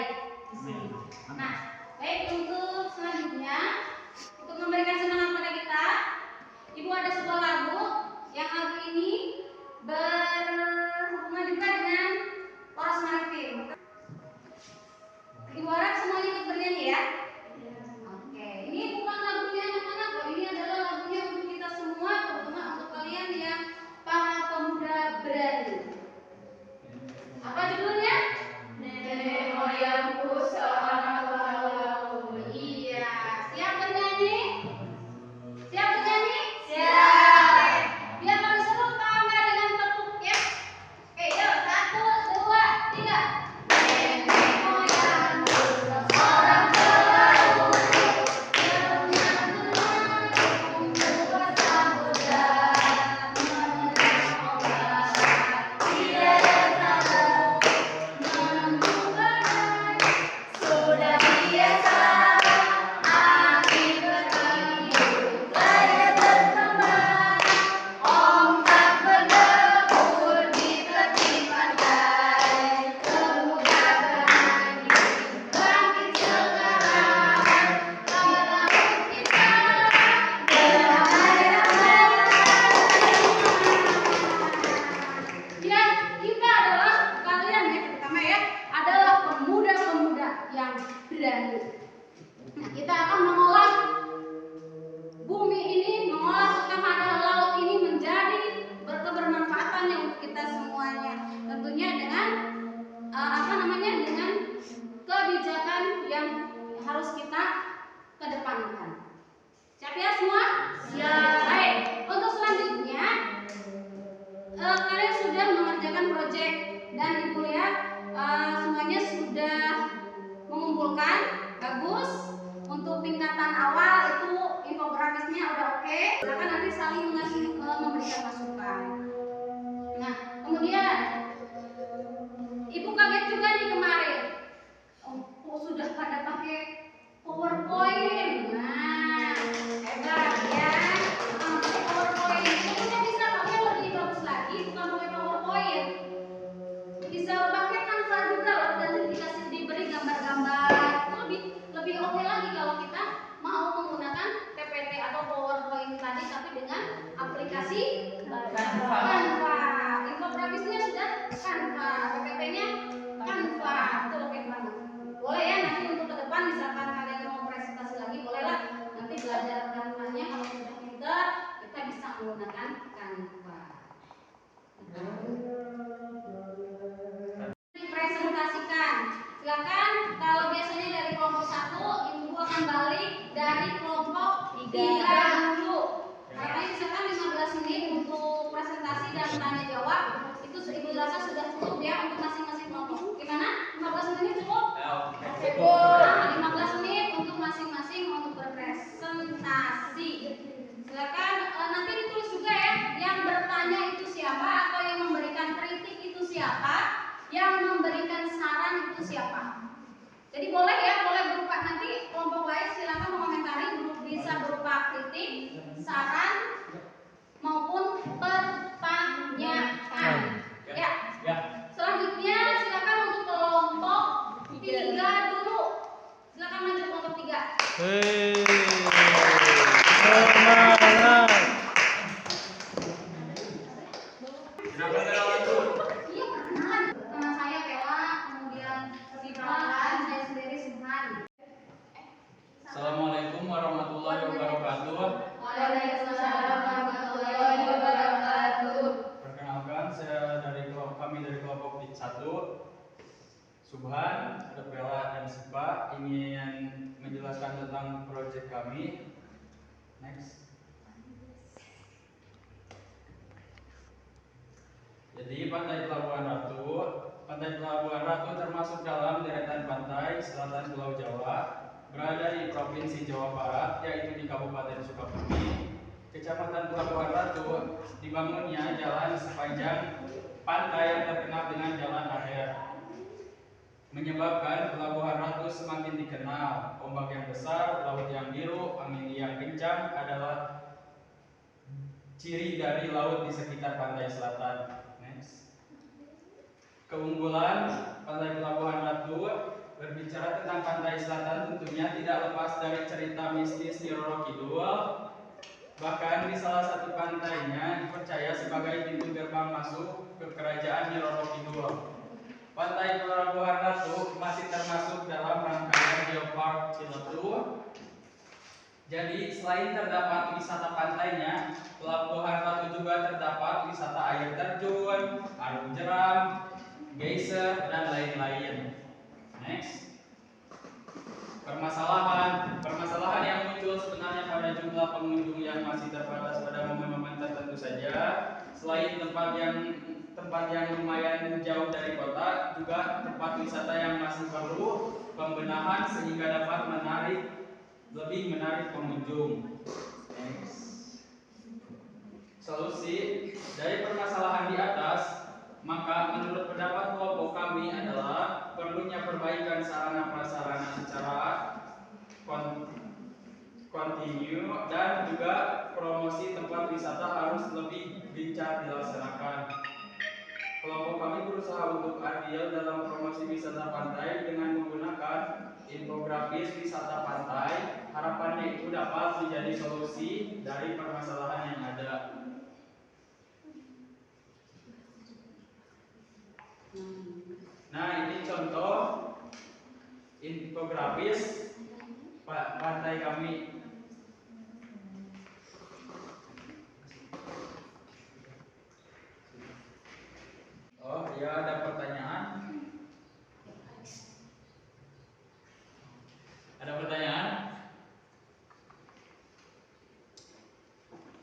baik di sini. Nah, baik, untuk selanjutnya untuk memberikan semangat pada kita, Ibu ada sebuah lagu yang lagu ini berhubungan juga dengan poros maritim. Ibu harap semuanya ikut bernyanyi ya. Oke, ini bukan lagunya anak-anak loh, ini adalah lagunya untuk kita semua, terutama untuk kalian yang para pemuda berani. Apa judulnya? Nenek moyangku seorang pahlawan. Iya, siap bernyanyi? Siap bernyanyi? Siap. Biar kami seru tambah dengan tepuk ya. Oke, yuk 1, 2, 3. Nenek moyangku seorang pahlawan yang membuat samudra menerang ombak. Dia datang menemukan sudah biasa api bertiup, layar berkembang, ombak berdebur di tepi pantai. Pemuda berani bangkit sekarang, lawan kita beramai-ramai. Ya, kita adalah kalian ya, pertama ya, adalah pemuda-pemuda yang berani. Nah, kita akan mengolah bumi ini, mengolah terutama adalah laut ini menjadi berkebermanfaatannya untuk kita semuanya. Tentunya dengan dengan kebijakan yang harus kita kedepankan. Siap ya semua? Siap. Baik, untuk selanjutnya kalian sudah mengerjakan proyek dan Ibu lihat semuanya sudah mengumpulkan, bagus. Untuk tingkatan awal itu infografisnya udah oke. Silakan nanti saling memberikan masukan. Nah, kemudian Ibu kaget juga nih kemarin. Oh, sudah pada pakai PowerPoint. Nah, hebat ya. Pakai PowerPoint. Kemudian bisa pakai lebih bagus lagi, bukan pakai PowerPoint. Bisa pakai Canva juga loh, dan diberi gambar-gambar. Itu lebih oke lagi kalau kita mau menggunakan PPT atau PowerPoint tadi, tapi dengan aplikasi Canva. Infografisnya sudah Canva, PPT-nya Canva. Itu oke banget. Boleh ya nanti untuk ke depan misalkan kalian mau presentasi lagi, bolehlah nanti belajar Canva-nya. Kalau sudah pintar, kita bisa menggunakan Canva. Dipresentasikan. Silakan, kalau biasanya dari kelompok 1, Ibu akan balik dari kelompok 3 dulu. Karena misalkan 15 menit untuk presentasi dan tanya jawab, itu Ibu rasa sudah cukup ya untuk masing-masing kelompok. Gimana? 15 menit cukup? Cukup. 15 menit untuk masing-masing untuk berpresentasi. Silakan nanti ditulis juga ya, yang bertanya itu siapa, atau yang memberikan kritik itu siapa, yang memberikan saran itu siapa. Jadi boleh ya, boleh berupa nanti kelompok lain silakan mengomentari, bisa berupa kritik, saran maupun pertanyaan. Ya. Selanjutnya silakan untuk kelompok 3 dulu. Silakan maju kelompok 3. Semangat. Iya, perkenalan. Nama saya Bella, kemudian Sifat, saya sendiri Subhan. Assalamualaikum warahmatullahi wabarakatuh. Waalaikumsalam warahmatullahi wabarakatuh. Perkenalkan, kami dari kelompok 1, Subhan, ada Bella dan Sipa, ingin menjelaskan tentang proyek kami. Next. Jadi Pantai Pelabuhan Ratu termasuk dalam deretan pantai selatan Pulau Jawa, berada di Provinsi Jawa Barat, yaitu di Kabupaten Sukabumi. Kecamatan Pelabuhan Ratu dibangunnya jalan sepanjang pantai yang terkenal dengan Jalan Aher, menyebabkan Pelabuhan Ratu semakin dikenal. Ombak yang besar, laut yang biru, angin yang kencang adalah ciri dari laut di sekitar pantai selatan. Next. Keunggulan Pantai Pelabuhan Ratu Berbicara tentang pantai selatan tentunya tidak lepas dari cerita mistis Nyi Roro Kidul. Bahkan di salah satu pantainya dipercaya sebagai pintu gerbang masuk ke kerajaan Nyi Roro Kidul. Pantai Pelabuhan Ratu masih termasuk dalam rangkaian Geopark Ciletu. Jadi selain terdapat wisata pantainya, Pelabuhan Ratu juga terdapat wisata air terjun, arung jeram, geyser, dan lain-lain. Next. Permasalahan yang muncul sebenarnya pada jumlah pengunjung yang masih terbatas pada momen-momen tertentu saja. Selain tempat yang lumayan jauh dari kota, juga tempat wisata yang masih perlu pembenahan sehingga dapat lebih menarik pengunjung. Next. Solusi dari permasalahan di atas, maka menurut pendapat kelompok kami adalah perlunya perbaikan sarana prasarana secara kontinu dan juga promosi tempat wisata harus lebih gencar dilaksanakan. Kelompok kami berusaha untuk adil dalam promosi wisata pantai dengan menggunakan infografis wisata pantai. Harapannya itu dapat menjadi solusi dari permasalahan yang ada. Nah, ini contoh infografis pantai kami. Oh, ya, ada pertanyaan? Ada pertanyaan?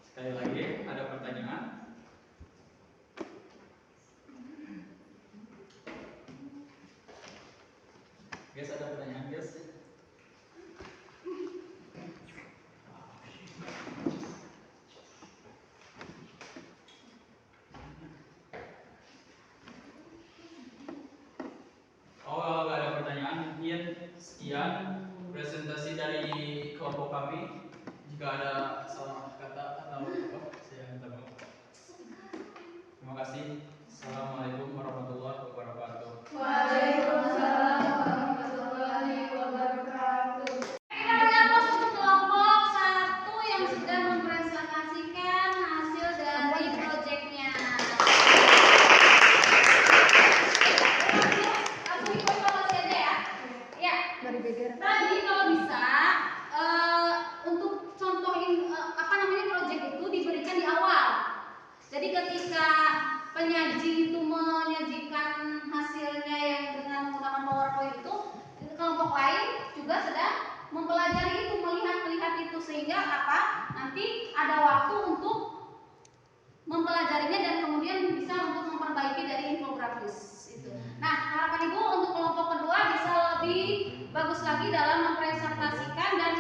Sekali lagi, ada pertanyaan? Guys, ada pertanyaan, guys? Oh, kalau nggak ada pertanyaan, mungkin sekian presentasi dari kelompok kami. Jika ada salah kata atau apa, saya minta maaf. Terima kasih. Assalamualaikum warahmatullahi wabarakatuh. Waalaikumsalam warahmatullahi wabarakatuh. Kita berlapas untuk kelompok 1 yang sudah mempresentasikan hasil dari proyeknya. Langsung ikut evaluasi aja ya. Ya. Tadi kalau bisa untuk contohin proyek itu diberikan di awal. Jadi ketika penyaji itu menyajikan hasilnya yang dengan menggunakan PowerPoint itu, kelompok lain juga sedang mempelajari itu, melihat itu, sehingga nanti ada waktu untuk mempelajarinya dan kemudian bisa untuk memperbaiki dari infografis itu. Nah, harapan Ibu untuk kelompok kedua bisa lebih bagus lagi dalam mempresentasikan dan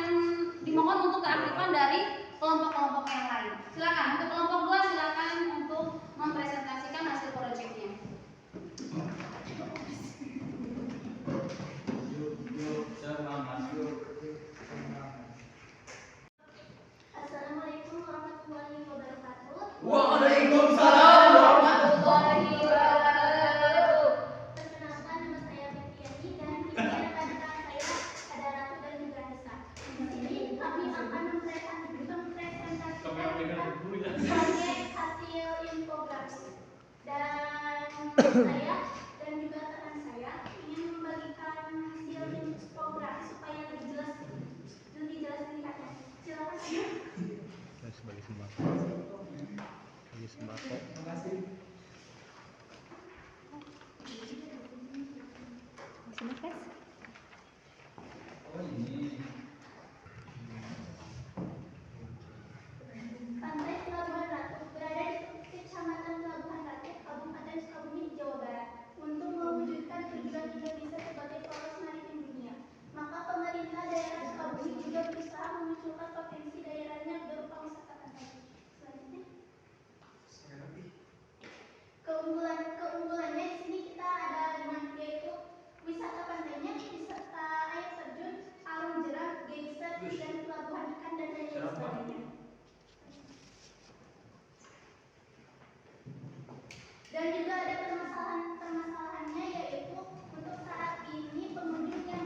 dimohon untuk keaktifan dari kelompok-kelompok yang lain. Silakan untuk kelompok 2, silakan untuk mempresentasikan hasil proyeknya. Assalamualaikum warahmatullahi wabarakatuh. Waalaikumsalam warahmatullahi wabarakatuh. Perkenalkan, nama saya Betiani dan ini rekan-rekan saya ada Ratu dan juga Nisa. Di sini kami akan mempresentasikan proyek hasil infografis. Dan saya dan juga rekan saya ingin membagikan hasil infografis supaya lebih jelas melihatnya. Silakan. Sebagai sembako. Sebagai sembako. Terima kasih. Oh, ini. Pantai Pelabuhan Ratu berada di Kecamatan Pelabuhan Ratu, Kabupaten Sukabumi, Jawa Barat. Untuk mewujudkan tujuan Indonesia sebagai poros maritim dunia, maka pemerintah daerah Sukabumi juga berusaha memunculkan potensi daerahnya berupa wisata pantai. Selanjutnya, keunggulannya di sini kita ada 5, yaitu wisata pantainya, wisata air terjun, arung jeram, geyser, dan pelabuhan ikan dan lain sebagainya. Dan juga ada permasalahannya, yaitu untuk saat ini pengunjung yang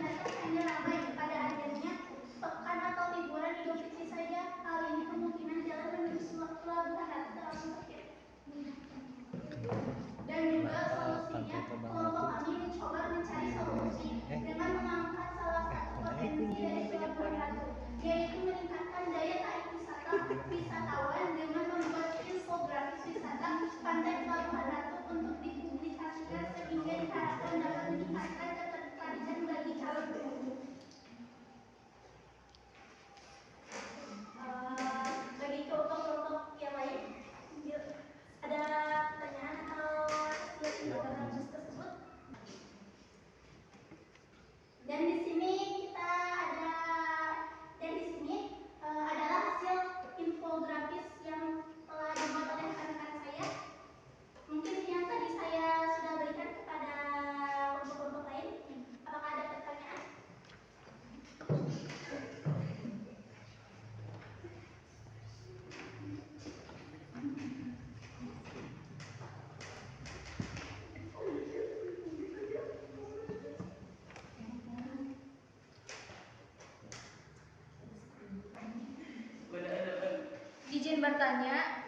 bertanya,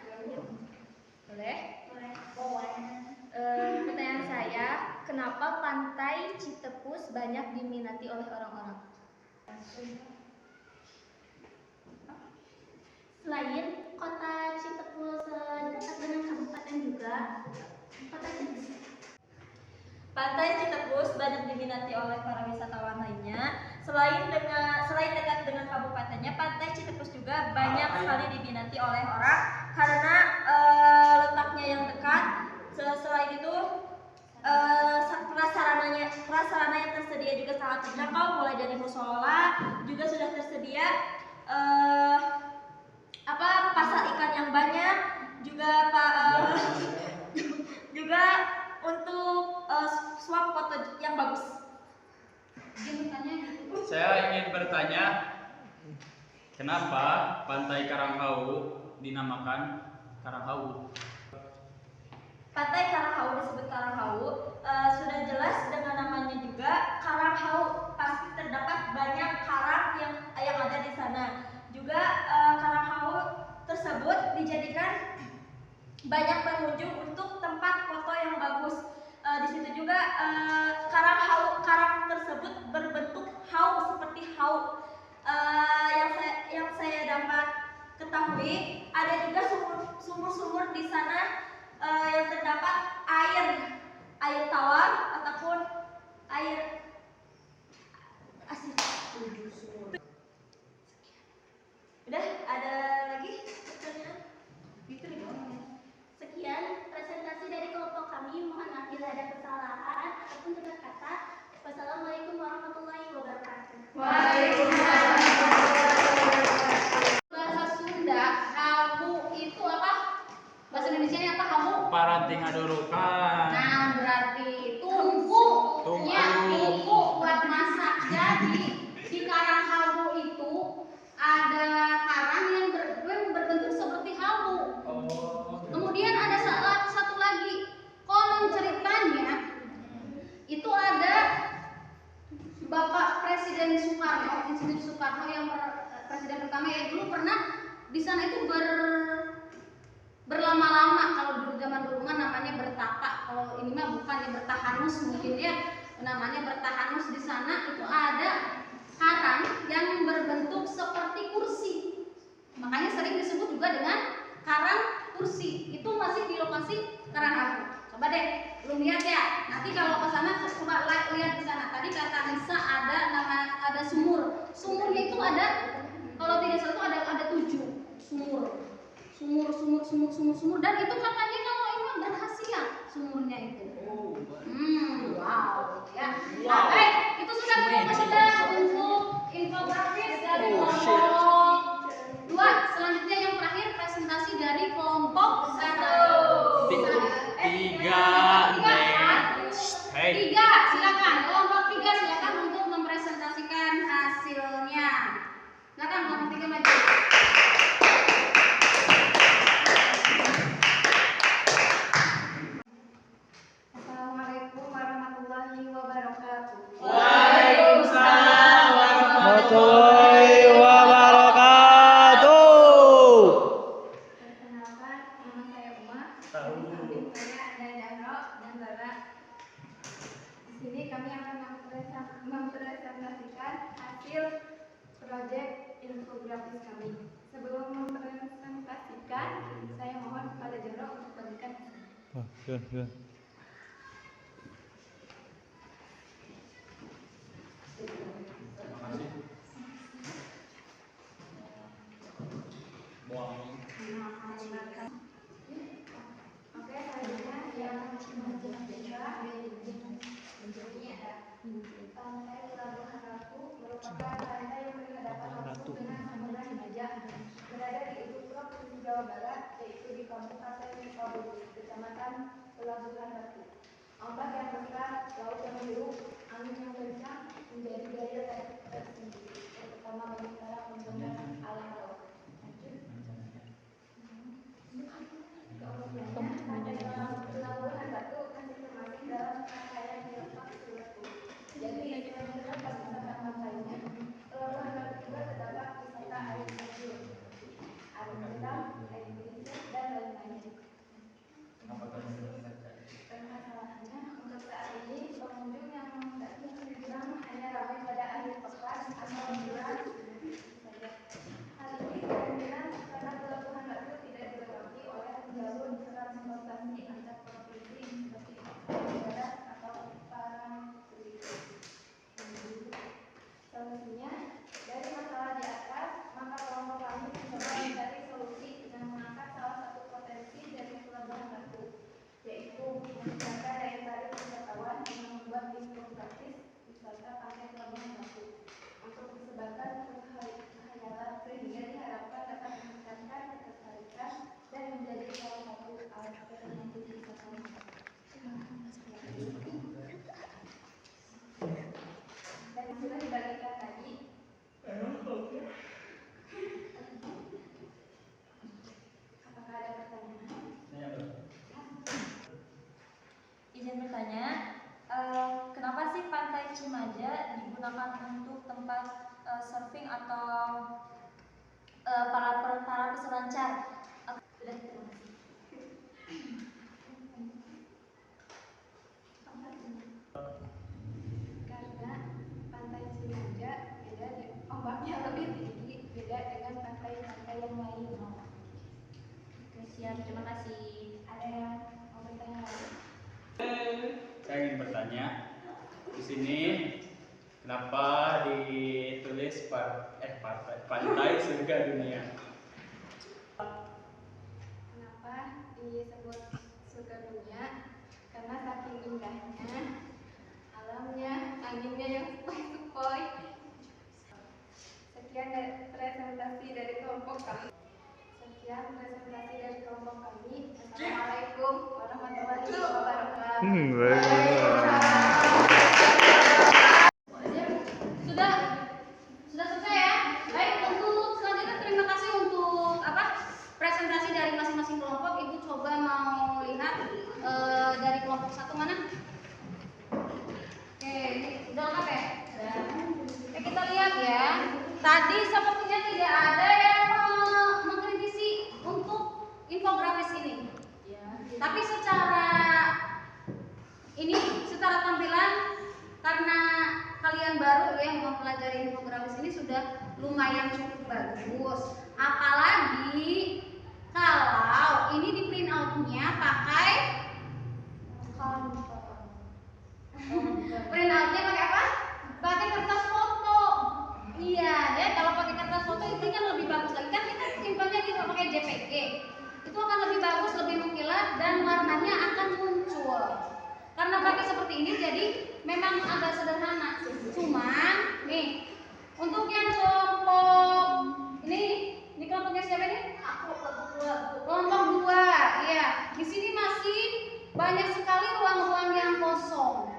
boleh? Pertanyaan saya, kenapa Pantai Citepus banyak diminati oleh orang-orang? Selain kota Citepus dekat dengan kabupaten juga, kota Citepus Pantai Citepus banyak diminati oleh para wisatawan lainnya. Selain dekat dengan kabupatennya, Pantai Citepus juga banyak sekali diminati oleh orang karena letaknya yang dekat. Selain itu, prasarana yang tersedia juga sangat terjangkau, mulai dari musola juga sudah tersedia. Pasar ikan yang banyak juga juga untuk swap foto yang bagus. Saya ingin bertanya, kenapa Pantai Karanghau dinamakan Karanghau? Pantai Karanghau disebut Karanghau, sudah jelas dengan namanya juga. Karanghau pasti terdapat banyak karang yang ada di sana. Juga Karanghau tersebut dijadikan banyak pengunjung untuk tempat foto yang bagus. Di situ juga karang tersebut berbentuk hau seperti hau. Yang saya dapat ketahui, ada juga sumur-sumur di sana yang terdapat air tawar ataupun air asin. Udah, ada lagi pertanyaan? Sekian presentasi dari kelompok kami. Mohon maaf bila ada kesalahan ataupun tutur kata. Wassalamualaikum warahmatullahi wabarakatuh. Waalaikumsalam. Bahasa Sunda, hamu itu apa? Bahasa Indonesia apa hamu? Paranting adurukan. Nah, berarti tungku buat masak. Jadi di karang hamu itu ada karang yang berbentuk seperti hamu. Kemudian ada satu lagi, konon ceritanya itu ada Bapak Presiden Soekarno, Insinyur Soekarno yang presiden pertama yang dulu pernah di sana itu berlama-lama. Kalau dulu zaman dulu mah namanya bertapa. Kalau ini mah bukan ya, bertahanus mungkin ya, namanya bertahanus. Di sana itu ada karang yang berbentuk seperti kursi. Makanya sering disebut juga dengan karang kursi. Itu masih di lokasi Karanghau. Coba deh, belum lihat ya. Nanti kalau ke sana coba lihat di sana. Tadi kata Nisa ada sumur. Sumurnya itu ada, kalau tidak salah itu ada 7 sumur. Dan itu katanya kalau ini berhasil sumurnya itu. Wow, ya. Nah, baik, itu sudah untuk infografis dari kelompok 2. Selanjutnya yang terakhir presentasi dari kelompok 1. 3, silakan. Kelompok 3 silakan untuk mempresentasikan hasilnya. Silakan kelompok 3 maju. Assalamualaikum warahmatullahi wabarakatuh. Waalaikumsalam warahmatullahi wabarakatuh. Perkenalkan, nama saya Uma. Samping saya ada Dano dan Lara. Di sini kami akan mempresentasikan hasil proyek infografis kami. Sebelum mempresentasikan, saya mohon kepada Jaro untuk bagikan. Yun. Oke, selanjutnya yang kedua ini ada Pantai Pelabuhan Ratu, merupakan pantai yang berhadapan langsung dengan Samudra Hindia, berada di ujung provinsi Jawa Barat, yaitu di Kabupaten Sukabumi, Kecamatan Pelabuhan Ratu. Ombak yang besar, laut yang biru, angin yang kencang menjadi daya tersendiri, terutama bagi para penggemar alam laut. Pantai Pelabuhan Ratu masih termasuk dalam rangkaian geopark Semeru. Jadi selain terdapat wisata pantainya, Pelabuhan Ratu juga terdapat wisata air terjun, air terjun, air meningkatkan daya tarik wisatawan dengan membuat infografis wisata Pantai Pelabuhan Ratu untuk disebarkan ke khayal sehingga diharapkan dapat meningkatkan ketertarikan dan menjadi salah satu alternatif wisatawan. Dan sudah dibagikan tadi. Apakah ada pertanyaan? Izin bertanya, kenapa sih Pantai Cimaja digunakan untuk tempat surfing atau para peselancar? Sudah, terima kasih. Karena Pantai Cimaja beda, ombaknya lebih tinggi, beda dengan pantai-pantai yang lain. Oke, siap, terima kasih. Ada yang mau bertanya lagi? Saya ingin bertanya, di sini kenapa ditulis Pantai Surga Dunia? Kenapa disebut surga dunia? Karena saking indahnya alamnya, anginnya yang sepoi-sepoi. Sekian presentasi dari kelompok kami. Assalamualaikum warahmatullahi wabarakatuh. Sudah selesai ya. Baik, untuk selanjutnya terima kasih untuk presentasi dari masing-masing kelompok. Ibu coba mau lihat dari kelompok satu mana? Oke, ini udah lengkap ya? Oke, kita lihat ya. Tadi sepertinya tidak ada yang mengkritisi untuk infografis ini. Tapi secara tampilan, karena kalian baru yang mempelajari infografis ini sudah lumayan cukup bagus. Apalagi kalau ini di print out-nya pakai print out-nya pakai apa? Pakai kertas foto. Iya, deh, kalau pakai kertas foto itu kan lebih bagus lagi. Kan kita simpannya gitu pakai JPG. Itu akan lebih bagus, lebih mengkilat dan warnanya akan muncul. Karena pakai seperti ini jadi memang agak sederhana. Cuman nih, untuk yang kelompok ini kelompoknya siapa ini? Kelompok 2. Iya, di sini masih banyak sekali ruang-ruang yang kosong.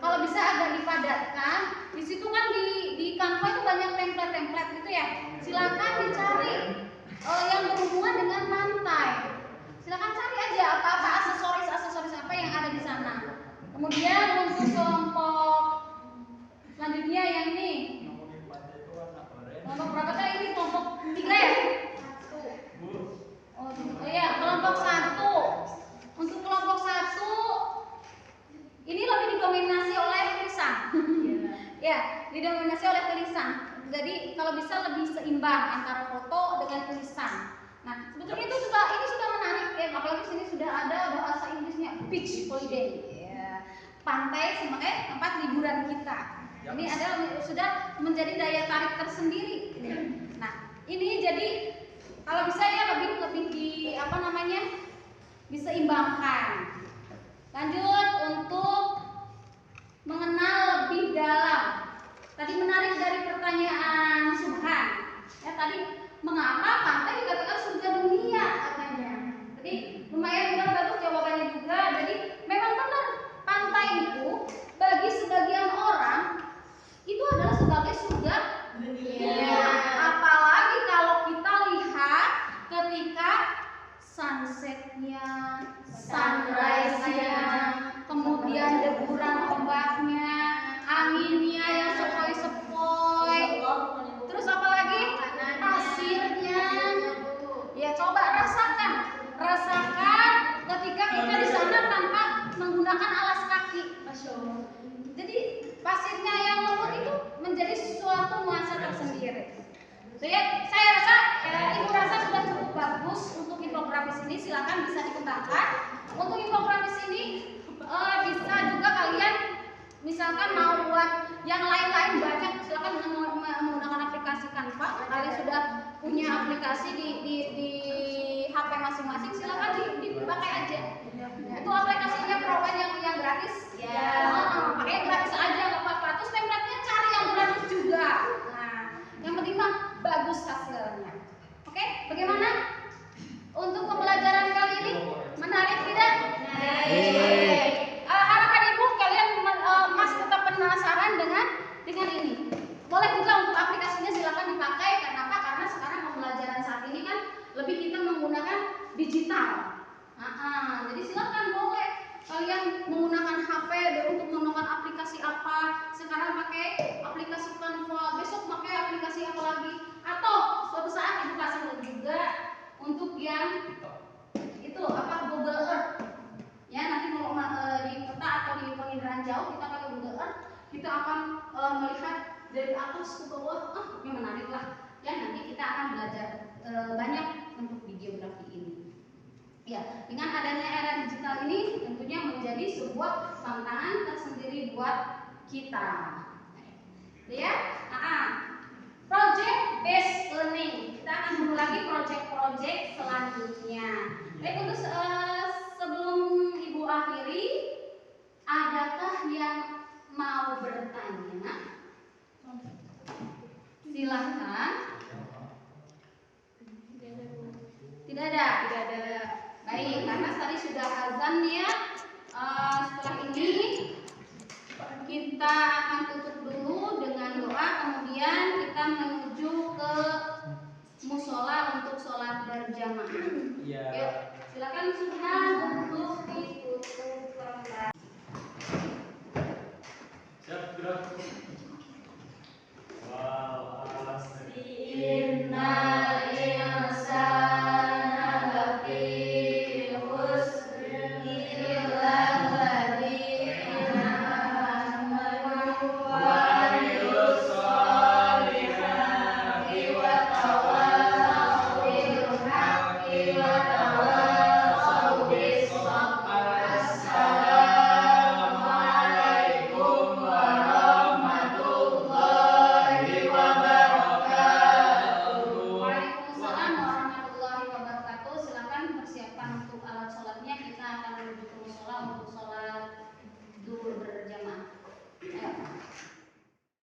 Kalau bisa agak dipadatkan. Di situ kan di Canva itu banyak template-template gitu ya. Silakan dicari yang berhubungan dengan pantai. Silakan cari aja apa-apa aksesoris apa yang ada di sana. Kemudian untuk kelompok selanjutnya yang ini. Kelompok berapa tadi ini? Kelompok 3 ya? Oh iya, kelompok 1. Untuk kelompok 1 ini lebih didominasi oleh tulisan. Ya, didominasi oleh tulisan. Jadi kalau bisa lebih seimbang antara foto dengan tulisan. Nah, sebetulnya itu ini sudah menarik ya, apalagi sini sudah ada bahasa Inggrisnya beach holiday. Ya. Pantai sebagai tempat liburan kita. Ini adalah sudah menjadi daya tarik tersendiri. Nah, ini jadi kalau bisa ya lebih diseimbangkan. Lanjut untuk mengenal lebih dalam. Tadi menarik dari pertanyaan Subhan. Ya tadi mengapa pantai dikatakan surga dunia katanya. Jadi lumayan juga bagus jawabannya juga. Jadi memang benar pantai itu bagi sebagian orang itu adalah sebagai surga dunia. Apalagi kalau kita lihat ketika sunsetnya, sunrise-nya, kemudian deburan ombaknya, anginnya yang sepoi-sepoi, terus apa lagi? Pasirnya. Ya coba rasakan ketika kita di sana tanpa menggunakan alas kaki. Jadi pasirnya yang lembut itu menjadi suatu nuansa tersendiri. Saya rasa ibu rasa sudah cukup bagus untuk infografis ini. Silakan bisa dikembangkan. Untuk infografis ini bisa juga kalian misalkan mau buat yang lain-lain banyak, silakan menggunakan aplikasi Canva. Kalian sudah punya aplikasi di HP masing-masing, silakan dipakai aja. Itu aplikasinya provide yang gratis. Ya. Pakai yang gratis aja nggak apa-apa. Terus pemretnya cari yang gratis juga. Nah, yang penting mah bagus hasilnya. Oke, bagaimana untuk pembelajaran kali ini? Menarik tidak? Menarik. Harapan ibu kalian masih tetap penasaran dengan ini. Boleh juga untuk aplikasinya silakan dipakai. Kenapa? Karena sekarang pembelajaran saat ini kan lebih kita menggunakan digital. Jadi silakan boleh kalian menggunakan HP untuk menggunakan aplikasi apa. Sekarang pakai aplikasi Canva, besok pakai aplikasi apa lagi? Atau suatu saat ibu kasih juga untuk yang itu apa Google Earth. Ya nanti mau di peta atau di penginderaan jauh kita pakai Google Earth, kita akan melihat dari atas ke bawah. Ini menarik lah. Ya nanti kita akan belajar banyak untuk di geografi ini. Ya, dengan adanya era digital ini tentunya menjadi sebuah tantangan tersendiri buat kita. Ya, project based learning. Kita akan mengulangi project-project selanjutnya. Baik, untuk sebelum ibu akhiri, adakah yang mau bertanya? Silahkan. Tidak ada. Baik, karena tadi sudah azan ya. Setelah ini kita akan tutup dulu dengan doa, kemudian kita menuju ke musola untuk sholat berjamaah. Iya. Yuk, silakan semua untuk ditutup permulaan. Siap, gerak. Wal asri. Inna